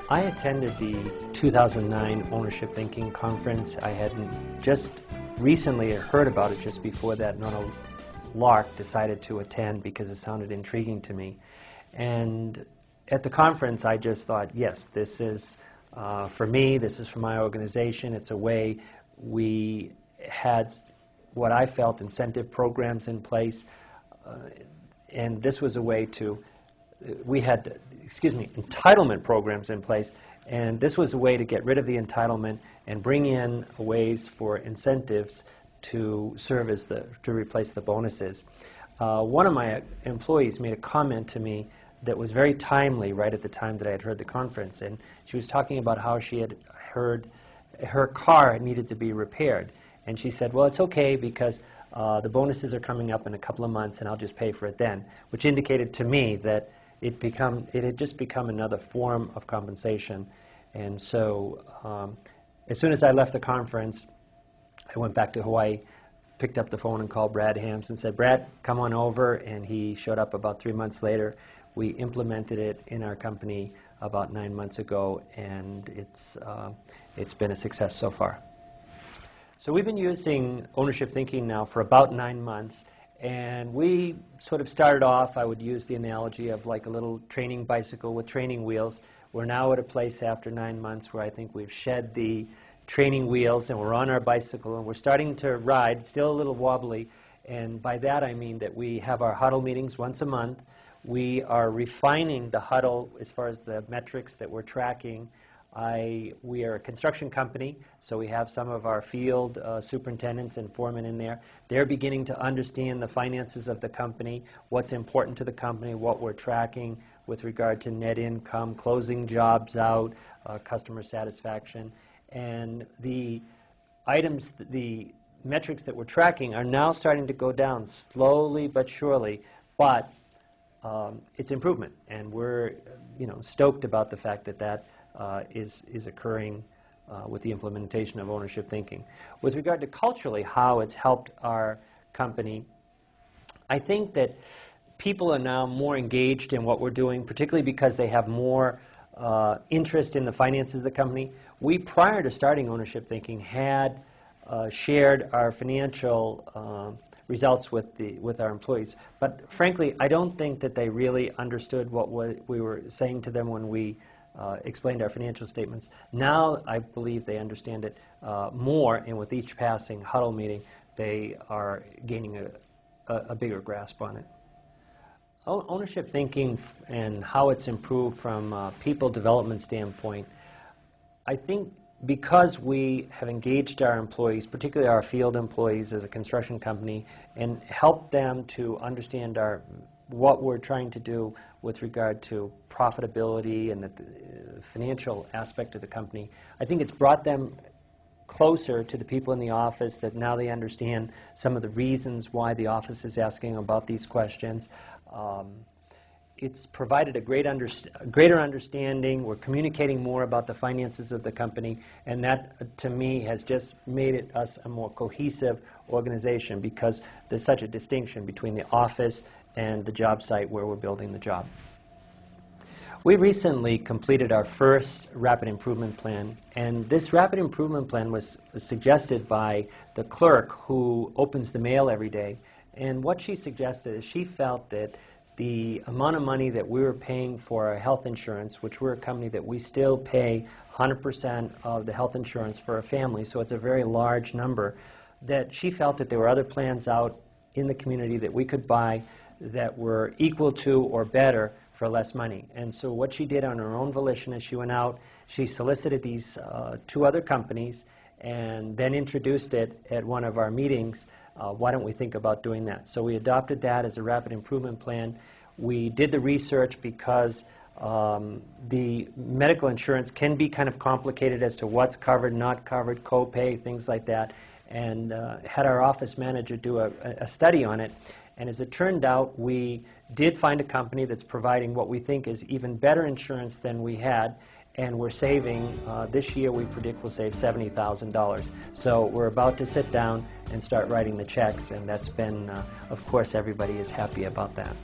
I attended the 2009 Ownership Thinking Conference. I hadn't just recently heard about it just before that, and on a lark decided to attend because it sounded intriguing to me. And at the conference I just thought, yes, this is for me, this is for my organization. It's a way we had what I felt incentive programs in place, and this was a way to, we had, entitlement programs in place, and this was a way to get rid of the entitlement and bring in ways for incentives to serve as to replace the bonuses. One of my employees made a comment to me that was very timely right at the time that I had heard the conference, and she was talking about how she had heard her car needed to be repaired, and she said, well, it's okay because the bonuses are coming up in a couple of months and I'll just pay for it then, which indicated to me that it had just become another form of compensation. And so as soon as I left the conference, I went back to Hawaii, picked up the phone and called Brad Hams and said, Brad, come on over, and he showed up about 3 months later. We implemented it in our company about 9 months ago, and it's been a success so far. So we've been using ownership thinking now for about 9 months, and we sort of started off, I would use the analogy of like a little training bicycle with training wheels. We're now at a place after 9 months where I think we've shed the training wheels and we're on our bicycle and we're starting to ride, still a little wobbly, and by that I mean that we have our huddle meetings once a month. We are refining the huddle as far as the metrics that we're tracking. We are a construction company, so we have some of our field superintendents and foremen in there. They're beginning to understand the finances of the company, what's important to the company, what we're tracking with regard to net income, closing jobs out, customer satisfaction. And the items, the metrics that we're tracking are now starting to go down slowly but surely, but it's improvement, and we're stoked about the fact that that is occurring with the implementation of ownership thinking. With regard to culturally how it's helped our company, I think that people are now more engaged in what we're doing, particularly because they have more interest in the finances of the company. We, prior to starting ownership thinking, had shared our financial results with our employees. But frankly, I don't think that they really understood what we were saying to them when we explained our financial statements. Now I believe they understand it more, and with each passing huddle meeting, they are gaining a bigger grasp on it. Ownership thinking and how it's improved from a people development standpoint, I think because we have engaged our employees, particularly our field employees as a construction company, and helped them to understand what we're trying to do with regard to profitability and the financial aspect of the company, I think it's brought them closer to the people in the office, that now they understand some of the reasons why the office is asking about these questions. It's provided a greater understanding. We're communicating more about the finances of the company, and that, to me, has just made us a more cohesive organization because there's such a distinction between the office and the job site where we're building the job. We recently completed our first Rapid Improvement Plan, and this Rapid Improvement Plan was suggested by the clerk who opens the mail every day. And what she suggested is she felt that the amount of money that we were paying for our health insurance, which we're a company that we still pay 100% of the health insurance for a family, so it's a very large number, that she felt that there were other plans out in the community that we could buy that were equal to or better for less money. And so what she did on her own volition is she went out, she solicited these 2 other companies, and then introduced it at one of our meetings. Why don't we think about doing that? So we adopted that as a rapid improvement plan. We did the research because the medical insurance can be kind of complicated as to what's covered, not covered, copay, things like that, and had our office manager do a study on it. And as it turned out, we did find a company that's providing what we think is even better insurance than we had, and we're saving, this year we predict we'll save $70,000. So we're about to sit down and start writing the checks, and that's been, of course, everybody is happy about that.